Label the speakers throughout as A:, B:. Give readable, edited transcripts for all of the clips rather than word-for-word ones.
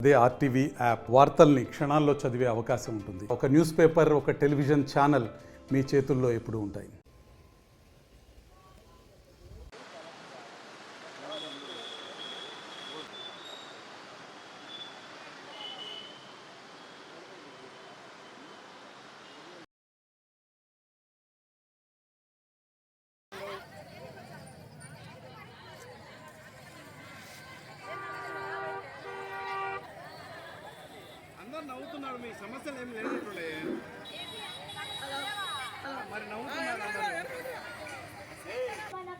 A: అదే RTV app వార్తల్ని క్షణాల్లో చదివే అవకాశం ఉంటుంది. ఒక న్యూస్ పేపర్, ఒక టెలివిజన్ ఛానల్ మీ చేతుల్లో ఎప్పుడూ ఉంటాయి.
B: నవ్వుతున్నారు, మీ సమస్యలు ఏమి లేనట్టుండే మరి నవ్వుతున్నారు.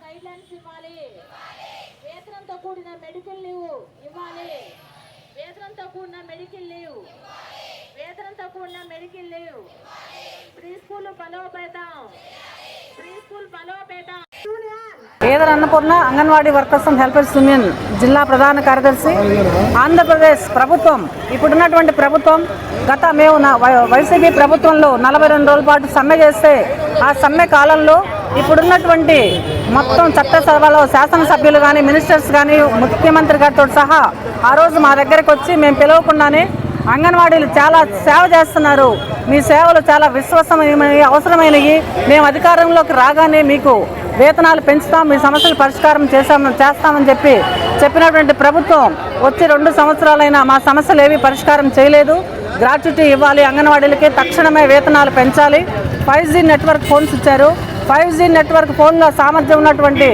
C: గైడ్లైన్స్ ఇవ్వాలి, వేతనంతో కూడిన మెడికల్ లీవ్ ఇవ్వాలి, వేతనంతో కూడిన మెడికల్ లీవ్, వేతనంతో కూడిన మెడికల్ లీవ్, ప్రీ స్కూల్ బలోపేతం, ప్రీ స్కూల్ బలోపేతం.
D: పేదల Annapurna anganwadi workers and helpers union జిల్లా ప్రధాన కార్యదర్శి. ఆంధ్రప్రదేశ్ ప్రభుత్వం, ఇప్పుడున్నటువంటి ప్రభుత్వం, మేము వైసీపీ ప్రభుత్వంలో 42 రోజుల పాటు సమ్మె చేస్తే ఆ సమ్మె కాలంలో ఇప్పుడున్నటువంటి మొత్తం చట్టసభలో శాసనసభ్యులు కానీ, మినిస్టర్స్ కానీ, ముఖ్యమంత్రి గారితో సహా ఆ రోజు మా దగ్గరికి వచ్చి మేము పిలవకుండానే అంగన్వాడీలు చాలా సేవ చేస్తున్నారు, మీ సేవలు చాలా విశ్వసనీయమైనవి, అవసరమైనవి, మేము అధికారంలోకి రాగానే మీకు వేతనాలు పెంచుతాం, మీ సమస్యలు పరిష్కారం చేస్తామని చెప్పినటువంటి ప్రభుత్వం వచ్చి 2 సంవత్సరాలైనా మా సమస్యలు ఏవి పరిష్కారం చేయలేదు. గ్రాట్యుటీ ఇవ్వాలి, అంగన్వాడీలకి తక్షణమే వేతనాలు పెంచాలి. 5G నెట్వర్క్ ఫోన్స్ ఇచ్చారు. 5G నెట్వర్క్ ఫోన్లో సామర్థ్యం ఉన్నటువంటి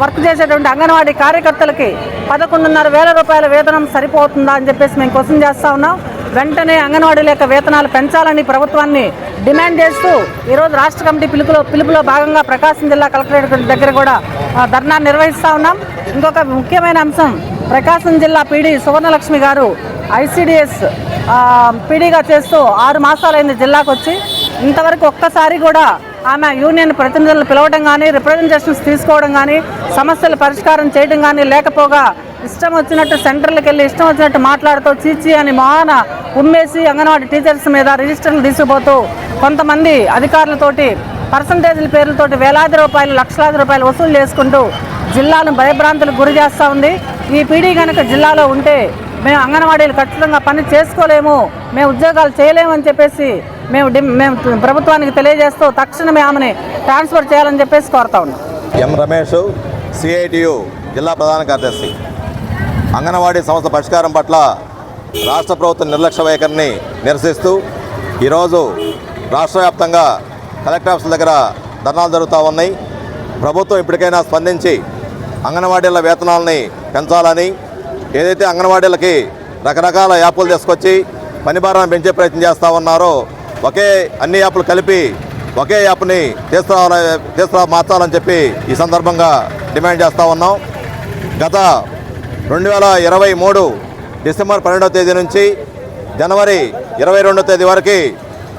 D: వర్క్ చేసేటువంటి అంగన్వాడీ కార్యకర్తలకి 11,500 రూపాయల వేతనం సరిపోతుందా అని చెప్పేసి మేము క్వశ్చన్ చేస్తూ ఉన్నాం. వెంటనే అంగన్వాడీల యొక్క వేతనాలు పెంచాలని ప్రభుత్వాన్ని డిమాండ్ చేస్తూ ఈరోజు రాష్ట్ర కమిటీ పిలుపులో భాగంగా ప్రకాశం జిల్లా కలెక్టరేట్ దగ్గర కూడా ధర్నా నిర్వహిస్తూ ఉన్నాం. ఇంకొక ముఖ్యమైన అంశం, ప్రకాశం జిల్లా పీడీ సువర్ణలక్ష్మి గారు ICDS పీడీగా చేస్తూ 6 మాసాలైంది జిల్లాకు వచ్చి. ఇంతవరకు ఒక్కసారి కూడా ఆమె యూనియన్ ప్రతినిధులను పిలవడం కానీ, రిప్రజెంటేషన్స్ తీసుకోవడం కానీ, సమస్యలు పరిష్కారం చేయడం కానీ లేకపోగా ఇష్టం వచ్చినట్టు సెంటర్లకు వెళ్ళి ఇష్టం వచ్చినట్టు మాట్లాడుతూ చీచి అని మహాన ఉమ్మేసి అంగన్వాడీ టీచర్స్ మీద రిజిస్టర్లు తీసుకుపోతూ కొంతమంది అధికారులతోటి పర్సంటేజ్ల పేర్లతోటి వేలాది రూపాయలు, లక్షలాది రూపాయలు వసూలు చేసుకుంటూ జిల్లాను భయభ్రాంతులకు గురి చేస్తూ ఉంది. ఈ పీడీ కనుక జిల్లాలో ఉంటే మేము అంగన్వాడీలు ఖచ్చితంగా పని చేసుకోలేము, మేము ఉద్యోగాలు చేయలేమని చెప్పేసి మేము ప్రభుత్వానికి తెలియజేస్తూ తక్షణమే ఆమెని ట్రాన్స్ఫర్ చేయాలని చెప్పేసి కోరుతా ఉన్నాం.
E: ఎం రమేష్, CITU జిల్లా ప్రధాన కార్యదర్శి. అంగన్వాడీ సమస్య పరిష్కారం పట్ల రాష్ట్ర ప్రభుత్వం నిర్లక్ష్య వైఖరిని నిరసిస్తూ ఈరోజు రాష్ట్ర వ్యాప్తంగా కలెక్టర్ ఆఫీసుల దగ్గర ధర్నాలు జరుగుతూ ఉన్నాయి. ప్రభుత్వం ఇప్పటికైనా స్పందించి అంగన్వాడీల వేతనాలని పెంచాలని, ఏదైతే అంగన్వాడీలకి రకరకాల యాప్లు తీసుకొచ్చి పని భారాన్ని పెంచే ప్రయత్నం చేస్తూ ఉన్నారో అన్ని యాప్లు కలిపి ఒకే యాప్ని మార్చాలని చెప్పి ఈ సందర్భంగా డిమాండ్ చేస్తూ ఉన్నాం. గత 2023 డిసెంబర్ 12వ తేదీ నుంచి జనవరి 22వ తేదీ వరకు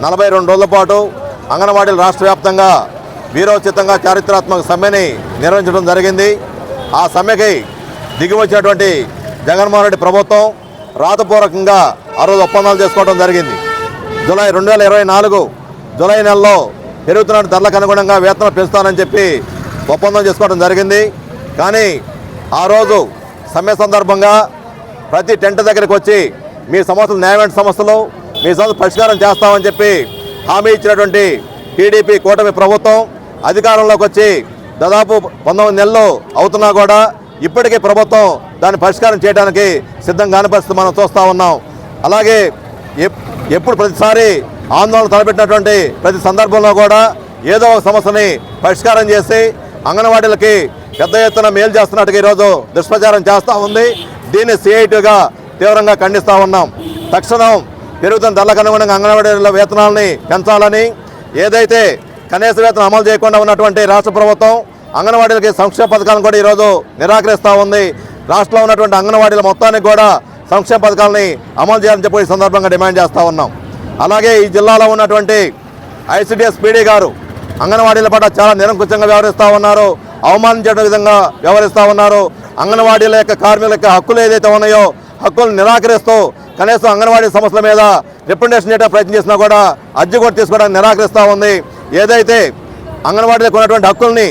E: 42 రోజుల పాటు అంగన్వాడీలు రాష్ట్ర వ్యాప్తంగా వీరోచితంగా చారిత్రాత్మక సమ్మెని నిర్వహించడం జరిగింది. ఆ సమ్మెకి దిగి వచ్చినటువంటి జగన్మోహన్ రెడ్డి ప్రభుత్వం రాతపూర్వకంగా ఆ రోజు ఒప్పందాలు చేసుకోవడం జరిగింది. 2024 జూలై నెలలో పెరుగుతున్న ధరలకు అనుగుణంగా వేతనం పెంచుతానని చెప్పి ఒప్పందం చేసుకోవడం జరిగింది. కానీ ఆ రోజు సమ్మె సందర్భంగా ప్రతి టెంట్ దగ్గరికి వచ్చి మీ సమస్యలు న్యాయమైన సమస్యలు, మీ సమస్యలు పరిష్కారం చేస్తామని చెప్పి హామీ ఇచ్చినటువంటి టీడీపీ కూటమి ప్రభుత్వం అధికారంలోకి వచ్చి దాదాపు 19 నెలలు అవుతున్నా కూడా ఇప్పటికీ ప్రభుత్వం దాన్ని పరిష్కారం చేయడానికి సిద్ధంగా కాని పరిస్థితి మనం చూస్తూ ఉన్నాం. అలాగే ఎప్పుడు ప్రతిసారి ఆందోళన తలపెట్టినటువంటి ప్రతి సందర్భంలో కూడా ఏదో ఒక సమస్యని పరిష్కారం చేసి అంగన్వాడీలకి పెద్ద ఎత్తున మేలు చేస్తున్నట్టుగా ఈరోజు దుష్ప్రచారం చేస్తూ ఉంది. దీన్ని CITUగా తీవ్రంగా ఖండిస్తూ ఉన్నాం. తక్షణం పెరుగుతున్న ధరలకు అనుగుణంగా అంగన్వాడీల వేతనాలని పెంచాలని, ఏదైతే కనీస వేతనం అమలు చేయకుండా ఉన్నటువంటి రాష్ట్ర ప్రభుత్వం అంగన్వాడీలకి సంక్షేమ పథకాలను కూడా ఈరోజు నిరాకరిస్తూ ఉంది. రాష్ట్రంలో ఉన్నటువంటి అంగన్వాడీల మొత్తానికి కూడా సంక్షేమ పథకాలని అమలు చేయాలని చెప్పి ఈ సందర్భంగా డిమాండ్ చేస్తూ ఉన్నాం. అలాగే ఈ జిల్లాలో ఉన్నటువంటి ICDS పీడీ గారు అంగన్వాడీల పట్ల చాలా నిరంకుశంగా వ్యవహరిస్తూ ఉన్నారు, అవమానించే విధంగా వ్యవహరిస్తూ ఉన్నారు. అంగన్వాడీల యొక్క కార్మికుల యొక్క హక్కులు ఏదైతే ఉన్నాయో హక్కులను నిరాకరిస్తూ కనీసం అంగన్వాడీ సమస్యల మీద రిప్రజెంటేషన్ చేయడం ప్రయత్నం చేసినా కూడా అర్జీ కూడా తీసుకోవడానికి నిరాకరిస్తూ ఉంది. ఏదైతే అంగన్వాడీలకు ఉన్నటువంటి హక్కుల్ని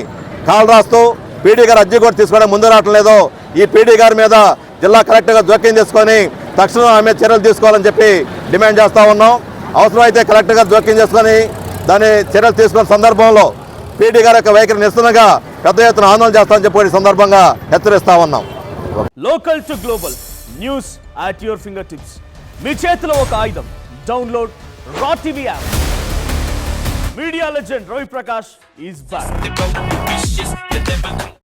E: కాలు రాస్తూ పీడీ గారు అర్జీ కూడా తీసుకోవడానికి ముందు రావటం లేదో ఈ పీడీ గారి మీద జిల్లా కలెక్టర్గా జోక్యం చేసుకొని తక్షణం ఆమె చర్యలు తీసుకోవాలని చెప్పి డిమాండ్ చేస్తూ ఉన్నాం. అవసరమైతే కలెక్టర్ గారు జోక్యం చేసుకొని దాని చర్యలు తీసుకున్న సందర్భంలో పీడీ గారి యొక్క వైఖరి నిరసనగా పెద్ద ఎత్తున ఆందోళన చేస్తామని చెప్పి ఈ సందర్భంగా హెచ్చరిస్తా ఉన్నాం.
F: Local to global news at your finger tips. మీ చేతిలో ఒక ఆయుధం. Download R TV app. Media legend Ravi Prakash is back.